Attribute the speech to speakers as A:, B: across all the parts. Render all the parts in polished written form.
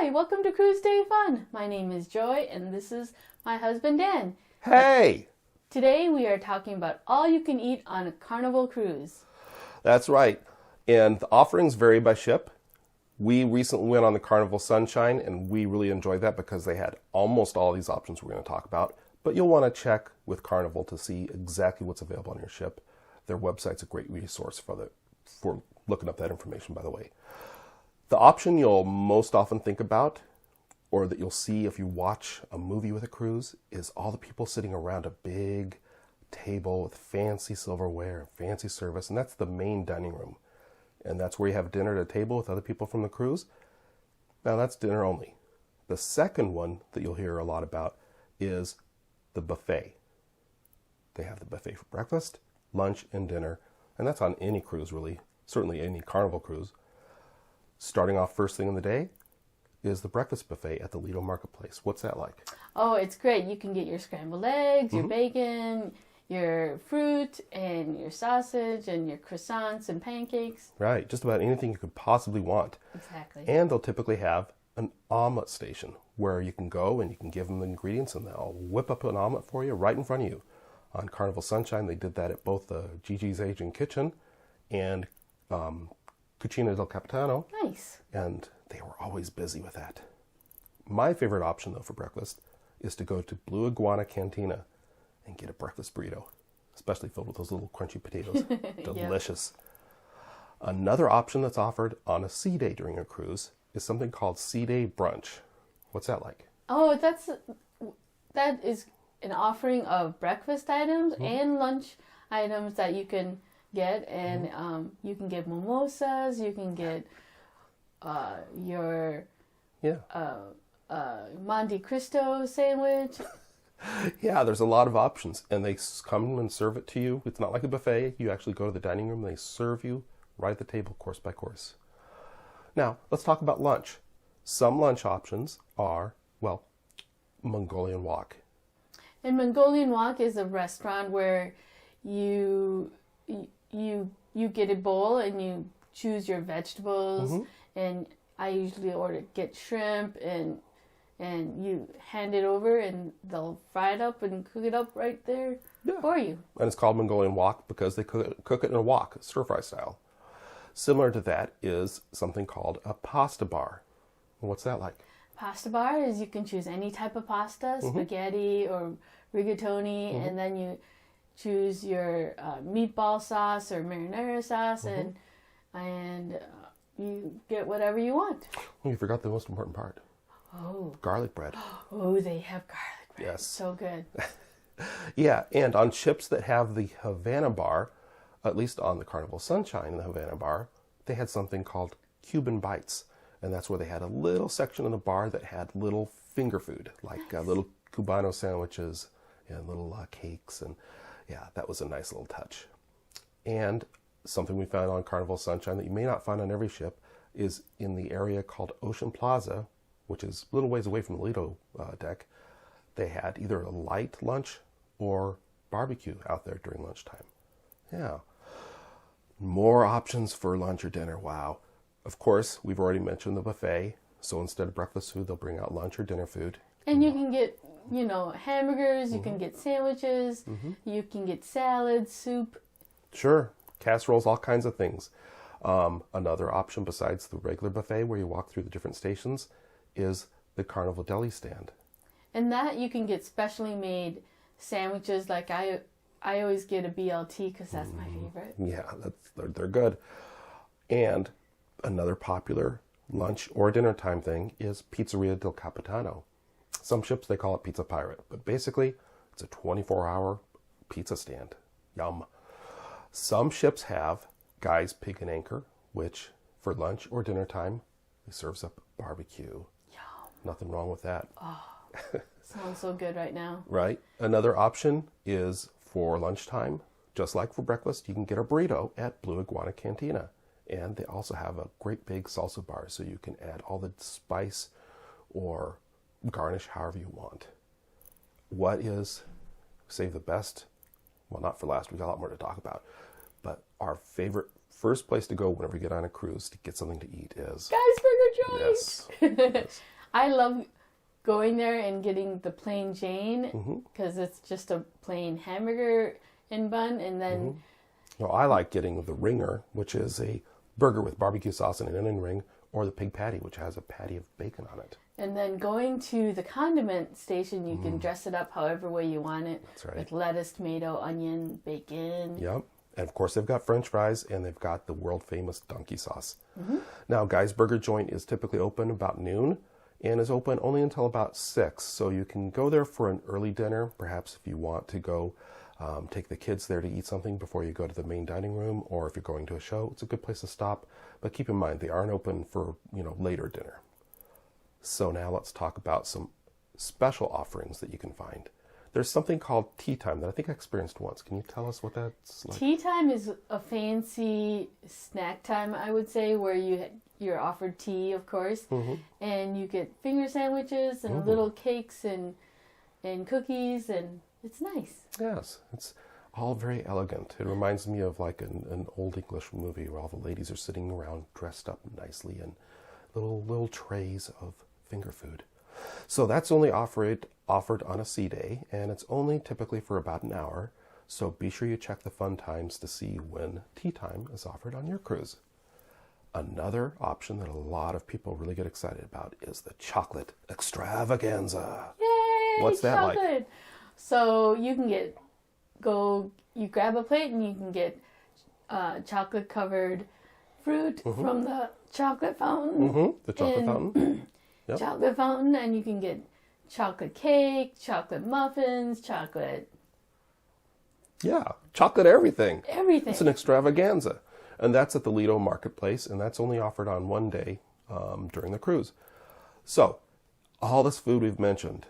A: Hi, welcome to Cruise Day Fun. My name is Joy, and this is my husband, Dan.
B: Hey!
A: Today we are talking about all you can eat on a Carnival Cruise.
B: That's right. And the offerings vary by ship. We recently went on the Carnival Sunshine, and we really enjoyed that because they had almost all these options we're going to talk about. But you'll want to check with Carnival to see exactly what's available on your ship. Their website's a great resource for looking up that information, by the way. The option you'll most often think about, or that you'll see if you watch a movie with a cruise, is all the people sitting around a big table with fancy silverware and fancy service, and that's the main dining room. And that's where you have dinner at a table with other people from the cruise. Now that's dinner only. The second one that you'll hear a lot about is the buffet. They have the buffet for breakfast, lunch, and dinner, and that's on any cruise really, certainly any Carnival cruise. Starting off first thing in the day is the breakfast buffet at the Lido Marketplace. What's that like?
A: Oh, it's great. You can get your scrambled eggs, your bacon, your fruit, and your sausage, and your croissants and pancakes.
B: Right, just about anything you could possibly want.
A: Exactly.
B: And they'll typically have an omelet station where you can go and you can give them the ingredients and they'll whip up an omelet for you right in front of you. On Carnival Sunshine, they did that at both the Gigi's Asian Kitchen and Pacino Capitano.
A: Nice.
B: And they were always busy with that. My favorite option, though, for breakfast is to go to Blue Iguana Cantina and get a breakfast burrito, especially filled with those little crunchy potatoes. Delicious. Yep. Another option that's offered on a sea day during a cruise is something called Sea Day Brunch. What's that like?
A: Oh, that is an offering of breakfast items and lunch items that you can get, and you can get mimosas, you can get your Monte Cristo sandwich.
B: Yeah, there's a lot of options, and they come and serve it to you. It's not like a buffet. You actually go to the dining room, and they serve you right at the table, course by course. Now, let's talk about lunch. Some lunch options are, well, Mongolian Wok.
A: And Mongolian Wok is a restaurant where you get a bowl and you choose your vegetables, and I usually get shrimp, and you hand it over and they'll fry it up and cook it up right there for you.
B: And it's called Mongolian Wok because they cook it in a wok, stir-fry style. Similar to that is something called a pasta bar. What's that like?
A: Pasta bar is you can choose any type of pasta, spaghetti or rigatoni, and then you choose your meatball sauce or marinara sauce, and you get whatever you want.
B: You forgot the most important part.
A: Oh.
B: Garlic bread.
A: Oh, they have garlic bread.
B: Yes.
A: So good.
B: Yeah, and on ships that have the Havana bar, at least on the Carnival Sunshine in the Havana bar, they had something called Cuban Bites. And that's where they had a little section in the bar that had little finger food, like little Cubano sandwiches and little cakes. And yeah, that was a nice little touch. And something we found on Carnival Sunshine that you may not find on every ship is in the area called Ocean Plaza, which is a little ways away from the Lido deck. They had either a light lunch or barbecue out there during lunchtime. Yeah. More options for lunch or dinner. Wow. Of course, we've already mentioned the buffet. So instead of breakfast food, they'll bring out lunch or dinner food.
A: And you can get, hamburgers, you can get sandwiches, you can get salads, soup.
B: Sure. Casseroles, all kinds of things. Another option besides the regular buffet where you walk through the different stations is the Carnival Deli Stand.
A: And that you can get specially made sandwiches. Like I always get a BLT because that's my favorite.
B: Yeah, they're good. And another popular lunch or dinner time thing is Pizzeria del Capitano. Some ships they call it Pizza Pirate, but basically it's a 24-hour pizza stand. Yum. Some ships have Guy's Pig and Anchor, which for lunch or dinner time, it serves up barbecue.
A: Yum.
B: Nothing wrong with that.
A: Oh, sounds so good right now.
B: Right. Another option is for lunchtime, just like for breakfast, you can get a burrito at Blue Iguana Cantina. And they also have a great big salsa bar, so you can add all the spice or garnish however you want. What is, save the best, well, not for last, we've got a lot more to talk about, but our favorite first place to go whenever we get on a cruise to get something to eat is...
A: Guy's Burger Joint!
B: Yes. Yes.
A: I love going there and getting the plain Jane because it's just a plain hamburger and bun, and then
B: Well, I like getting the ringer, which is a burger with barbecue sauce and an onion ring, or the pig patty, which has a patty of bacon on it.
A: and then going to the condiment station, you can dress it up however way you want it.
B: That's right.
A: With lettuce, tomato, onion, bacon.
B: Yep. And of course, they've got French fries, and they've got the world famous donkey sauce. Now, Guy's Burger Joint is typically open about noon and is open only until about 6. So you can go there for an early dinner. Perhaps if you want to go take the kids there to eat something before you go to the main dining room, or if you're going to a show, it's a good place to stop. But keep in mind, they aren't open for, later dinner. So now let's talk about some special offerings that you can find. There's something called tea time that I think I experienced once. Can you tell us what that's like?
A: Tea time is a fancy snack time, I would say, where you're offered tea, of course, and you get finger sandwiches and little cakes and cookies, and it's nice.
B: Yes, it's all very elegant. It reminds me of like an old English movie where all the ladies are sitting around dressed up nicely in little trays of finger food. So that's only offered on a sea day, and it's only typically for about an hour. So be sure you check the fun times to see when tea time is offered on your cruise. Another option that a lot of people really get excited about is the chocolate extravaganza.
A: Yay!
B: What's that
A: chocolate.
B: like?
A: So you can you grab a plate and you can get chocolate covered fruit from the chocolate fountain.
B: The chocolate fountain. Yep.
A: Chocolate fountain, and you can get chocolate cake, chocolate muffins, chocolate.
B: Yeah, chocolate everything.
A: Everything.
B: It's an extravaganza. And that's at the Lido Marketplace, and that's only offered on one day during the cruise. So, all this food we've mentioned,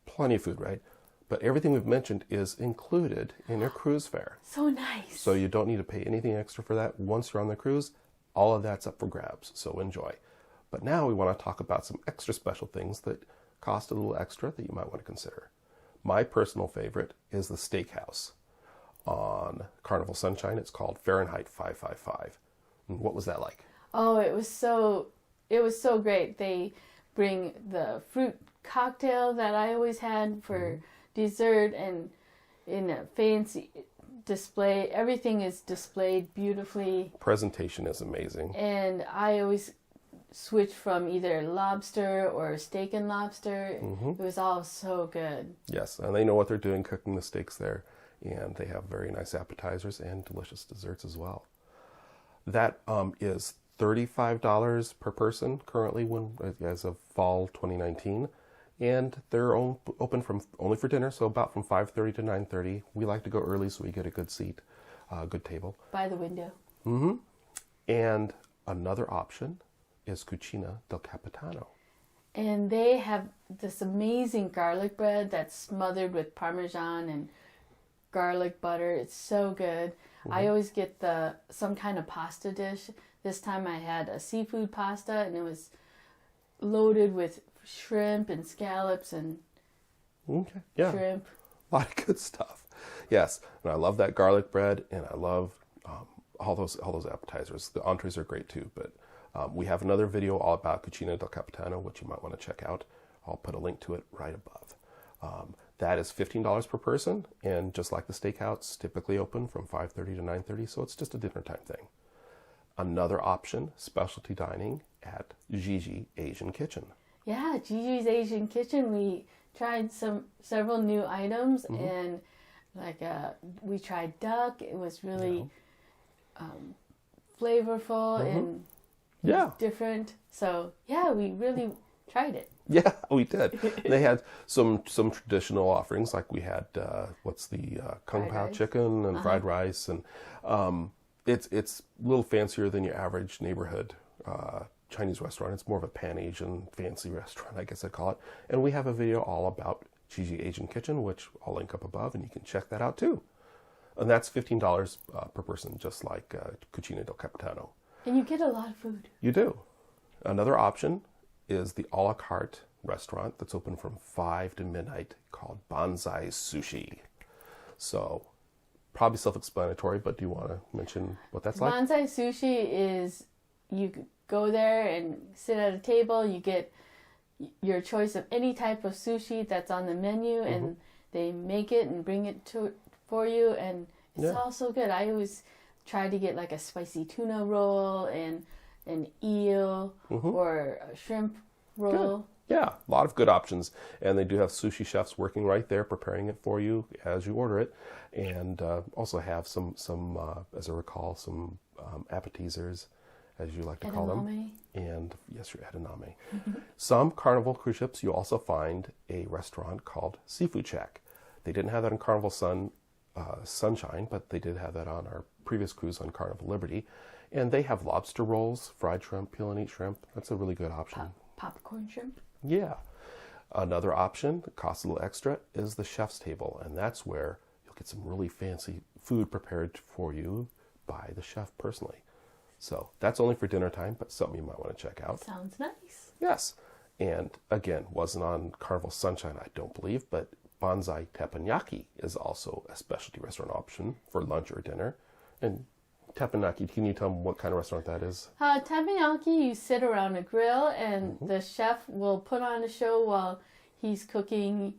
B: plenty of food, right? But everything we've mentioned is included in your cruise fare.
A: So nice.
B: So you don't need to pay anything extra for that. Once you're on the cruise, all of that's up for grabs, so enjoy. But now we want to talk about some extra special things that cost a little extra that you might want to consider. My personal favorite is the steakhouse. On Carnival Sunshine, it's called Fahrenheit 555. And what was that like?
A: Oh, it was so great. They bring the fruit cocktail that I always had for dessert, and in a fancy display. Everything is displayed beautifully.
B: Presentation is amazing.
A: And I always switch from either lobster or steak and lobster. It was all so good.
B: Yes, and they know what they're doing cooking the steaks there, and they have very nice appetizers and delicious desserts as well. That is $35 per person currently, as of fall 2019, and they're open only for dinner, so about from 5:30 to 9:30. We like to go early so we get a good seat, good table
A: by the window.
B: And another option is Cucina del Capitano.
A: And they have this amazing garlic bread that's smothered with Parmesan and garlic butter. It's so good. I always get some kind of pasta dish. This time I had a seafood pasta, and it was loaded with shrimp and scallops and shrimp.
B: A lot of good stuff. Yes, and I love that garlic bread, and I love all those appetizers. The entrees are great too, but we have another video all about Cucina del Capitano, which you might want to check out. I'll put a link to it right above. That is $15 per person, and just like the steakhouse, typically open from 5:30 to 9:30, so it's just a dinner time thing. Another option, specialty dining at Gigi Asian Kitchen.
A: Yeah, Gigi's Asian Kitchen. We tried several new items, and we tried duck. It was really flavorful and different. So yeah, we really tried it.
B: Yeah, we did. They had some traditional offerings, like we had kung pao chicken and fried rice, and it's a little fancier than your average neighborhood Chinese restaurant. It's more of a Pan-Asian fancy restaurant, I guess I'd call it. And we have a video all about Gigi Asian Kitchen, which I'll link up above, and you can check that out too. And that's $15 per person, just like Cucina del Capitano.
A: And you get a lot of food.
B: You do. Another option is the a la carte restaurant that's open from 5 to midnight called Banzai Sushi. So, probably self-explanatory, but do you want to mention what that's like?
A: Banzai Sushi is, you go there and sit at a table, you get your choice of any type of sushi that's on the menu, and they make it and bring it for you, and it's all so good. I always try to get like a spicy tuna roll and an eel or a shrimp roll.
B: Good. Yeah, a lot of good options, and they do have sushi chefs working right there preparing it for you as you order it, and also have some as I recall, some appetizers, as you like to call them. And yes, your edamame. Some Carnival cruise ships, you also find a restaurant called Seafood Shack. They didn't have that on Carnival Sunshine, but they did have that on our previous cruise on Carnival Liberty. And they have lobster rolls, fried shrimp, peel and eat shrimp. That's a really good option.
A: Popcorn shrimp?
B: Yeah. Another option that costs a little extra is the chef's table. And that's where you'll get some really fancy food prepared for you by the chef personally. So that's only for dinner time, but something you might want to check out.
A: Sounds nice.
B: Yes. And again, wasn't on Carnival Sunshine, I don't believe, but Banzai Teppanyaki is also a specialty restaurant option for lunch or dinner. And teppanyaki, can you tell them what kind of restaurant that is?
A: Teppanyaki, you sit around a grill, and the chef will put on a show while he's cooking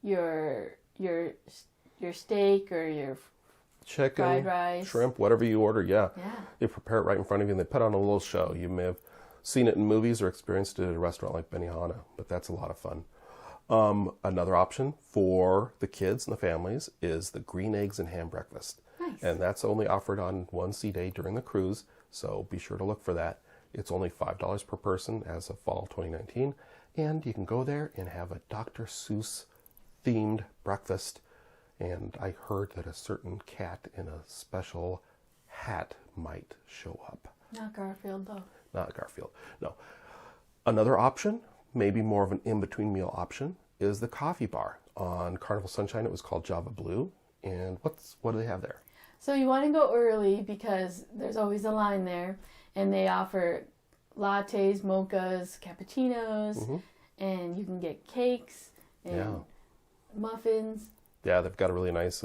A: your steak or your
B: chicken,
A: fried rice,
B: shrimp, whatever you order. Yeah. They prepare it right in front of you, and they put on a little show. You may have seen it in movies or experienced it at a restaurant like Benihana, but that's a lot of fun. Another option for the kids and the families is the green eggs and ham breakfast.
A: Nice.
B: And that's only offered on one sea day during the cruise, so be sure to look for that. It's only $5 per person as of fall 2019, and you can go there and have a Dr. Seuss themed breakfast. And I heard that a certain cat in a special hat might show up.
A: Not Garfield, though.
B: Not Garfield, no. Another option, maybe more of an in-between meal option, is the coffee bar. On Carnival Sunshine, it was called Java Blue. And what do they have there?
A: So you want to go early because there's always a line there. And they offer lattes, mochas, cappuccinos, and you can get cakes and muffins.
B: Yeah, they've got a really nice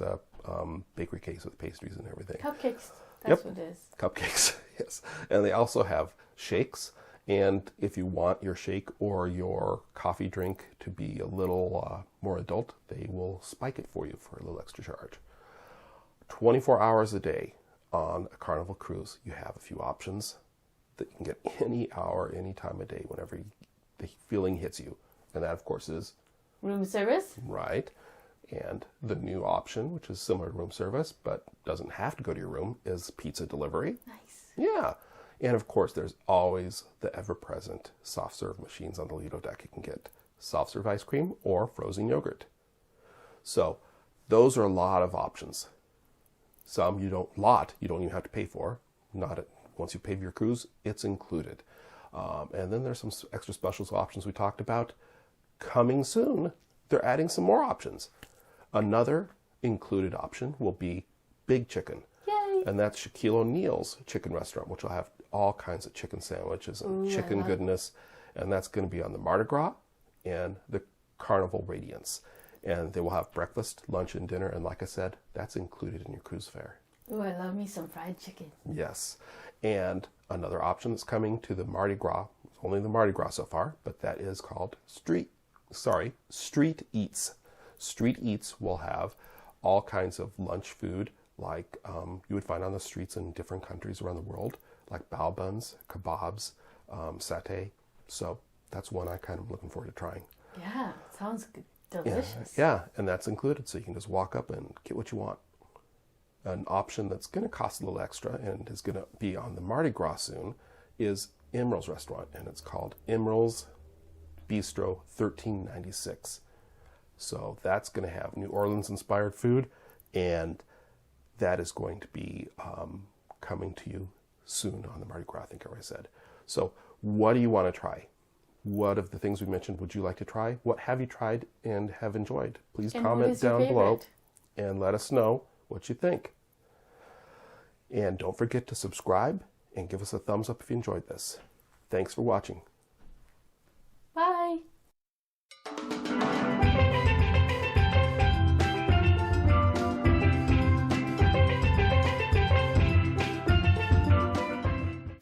B: bakery case with pastries and everything.
A: Cupcakes, that's what it is.
B: Cupcakes, yes. And they also have shakes. And if you want your shake or your coffee drink to be a little more adult, they will spike it for you for a little extra charge. 24 hours a day on a Carnival cruise, you have a few options that you can get any hour, any time of day, whenever the feeling hits you. And that, of course, is
A: room service.
B: Right. And the new option, which is similar to room service, but doesn't have to go to your room, is pizza delivery.
A: Nice.
B: Yeah. And of course, there's always the ever-present soft serve machines on the Lido deck. You can get soft serve ice cream or frozen yogurt. So those are a lot of options. Some you don't even have to pay for. Once you pay for your cruise, it's included. And then there's some extra special options we talked about. Coming soon, they're adding some more options. Another included option will be Big Chicken.
A: Yay!
B: And that's Shaquille O'Neal's chicken restaurant, which will have all kinds of chicken sandwiches and chicken goodness. And that's going to be on the Mardi Gras and the Carnival Radiance. And they will have breakfast, lunch, and dinner. And like I said, that's included in your cruise fare.
A: Ooh, I love me some fried chicken.
B: Yes. And another option that's coming to the Mardi Gras, only the Mardi Gras so far, but that is called Street Eats. Street Eats will have all kinds of lunch food like you would find on the streets in different countries around the world, like bao buns, kebabs, satay. So that's one I kind of looking forward to trying.
A: Yeah, sounds good. Delicious.
B: Yeah, and that's included, so you can just walk up and get what you want. An option that's going to cost a little extra and is going to be on the Mardi Gras soon is Emeril's restaurant, and it's called Emeril's Bistro 1396. So that's going to have New Orleans-inspired food, and that is going to be coming to you soon on the Mardi Gras, I think I already said. So what do you want to try? What of the things we mentioned would you like to try? What have you tried and have enjoyed? Please comment down below and let us know what you think. And don't forget to subscribe and give us a thumbs up if you enjoyed this. Thanks for watching.